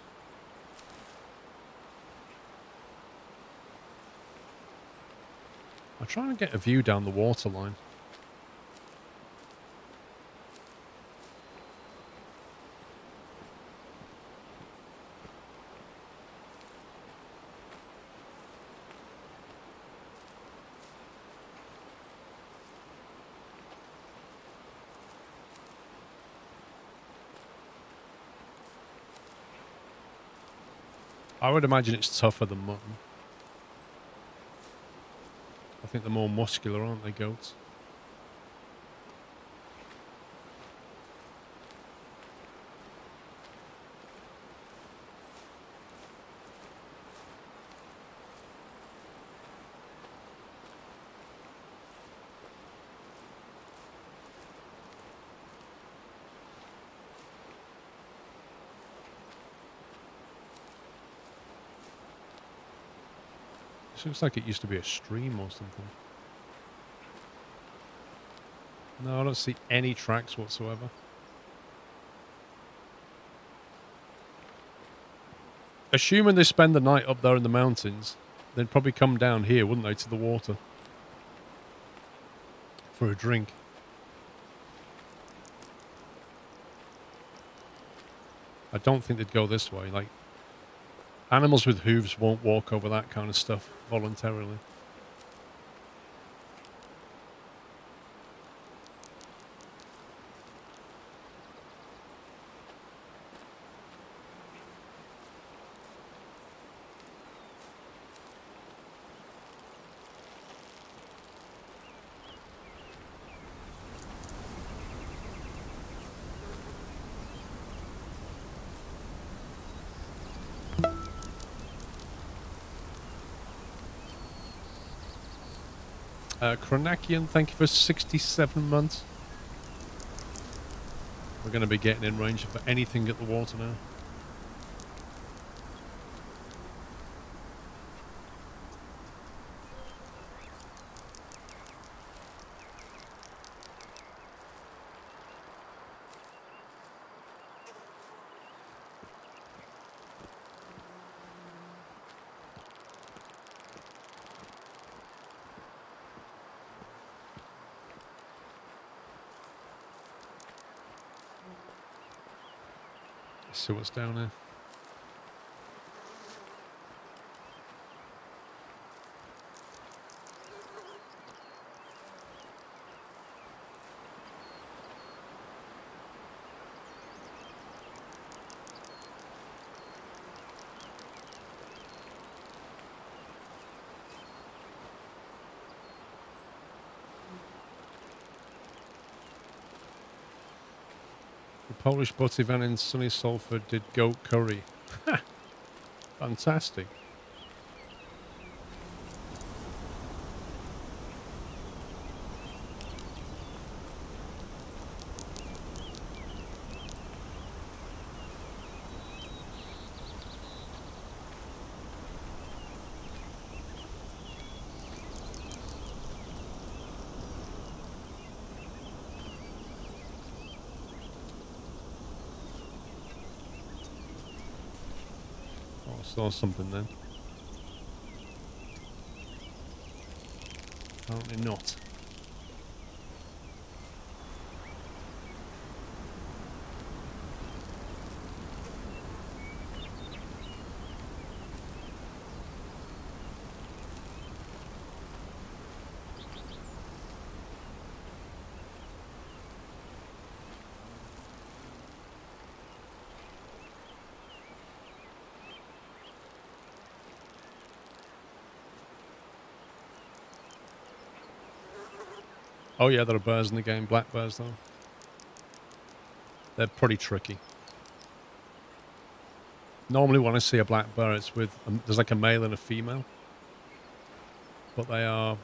I'm trying to get a view down the water line. I would imagine it's tougher than mutton. I think they're more muscular, aren't they, goats? This looks like it used to be a stream or something. No, I don't see any tracks whatsoever. Assuming they spend the night up there in the mountains, they'd probably come down here, wouldn't they, to the water for a drink. I don't think they'd go this way. Like, animals with hooves won't walk over that kind of stuff voluntarily. Chronakian, thank you for 67 months. We're going to be getting in range for anything at the water now. Let's see what's down there. The Polish butty van in sunny Salford did goat curry. Fantastic. Oh, I saw something then. Apparently not. Oh yeah, there are bears in the game. Black bears, though. They're pretty tricky. Normally when I see a black bear, it's with... there's like a male and a female. But they are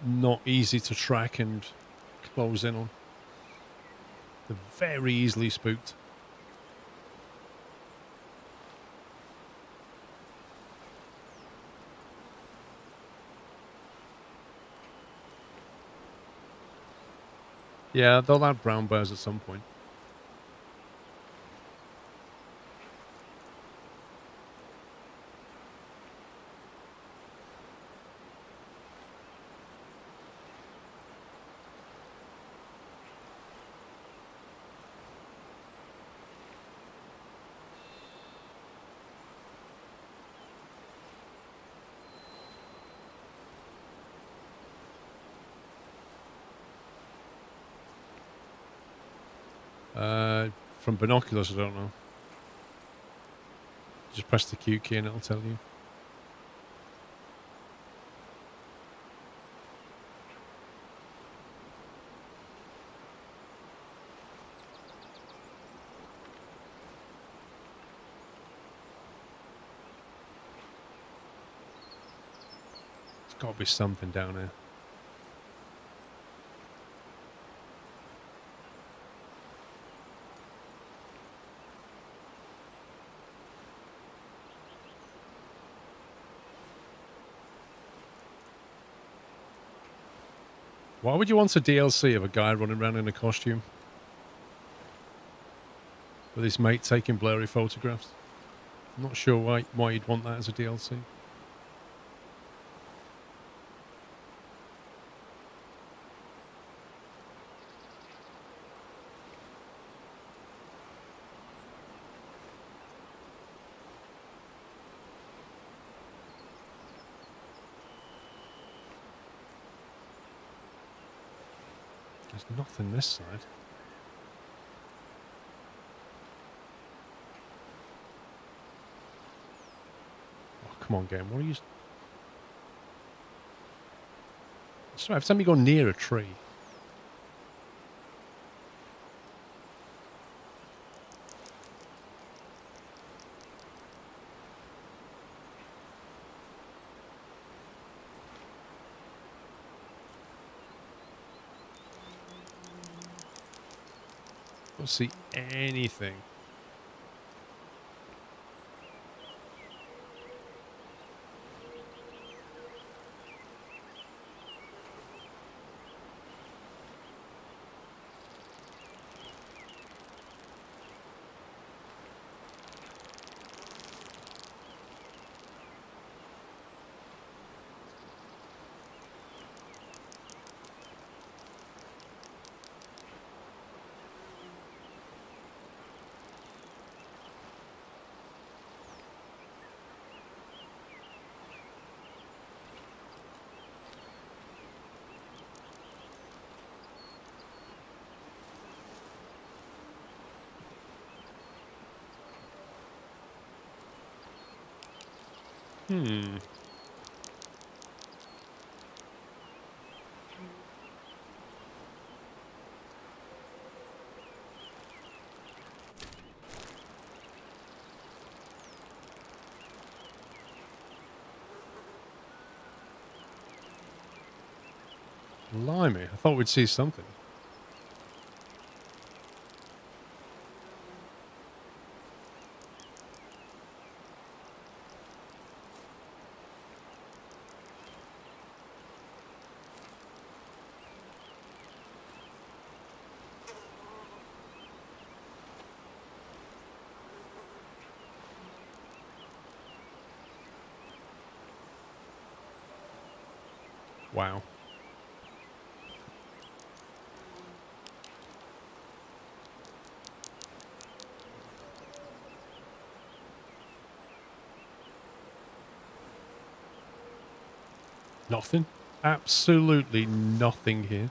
not easy to track and close in on. They're very easily spooked. Yeah, they'll have brown bears at some point. From binoculars, I don't know. Just press the Q key and it'll tell you. There's got to be something down here. Why would you want a DLC of a guy running around in a costume? With his mate taking blurry photographs? I'm not sure why you'd want that as a DLC. There's nothing this side. Oh, come on, game. What are you... Sorry, every time you go near a tree. Don't see anything. Blimey, I thought we'd see something. Wow. Nothing. Absolutely nothing here.